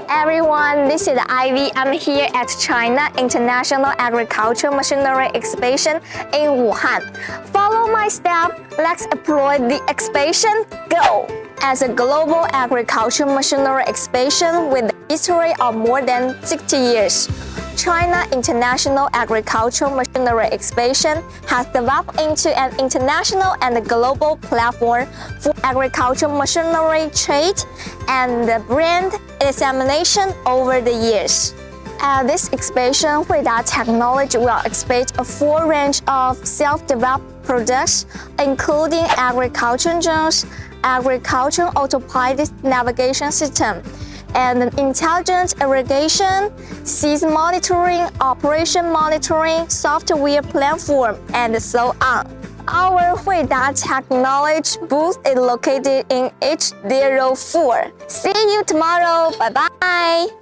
everyone, this is Ivy. I'm here at China International Agricultural Machinery Exhibition in Wuhan. Follow my step, let's explore the exhibition. Go! As a global agricultural machinery exhibition with a history of more than 60 years, China International Agricultural Machinery Exhibition has developed into an international and global platform for agricultural machinery trade and brand dissemination over the years. At this exhibition, Huida Technology will exhibit a full range of self-developed products, including agricultural drones, agricultural autopilot navigation system, and intelligent irrigation, seed monitoring, operation monitoring, software platform, and so on. Our Huida Technology booth is located in H04. See you tomorrow. Bye-bye.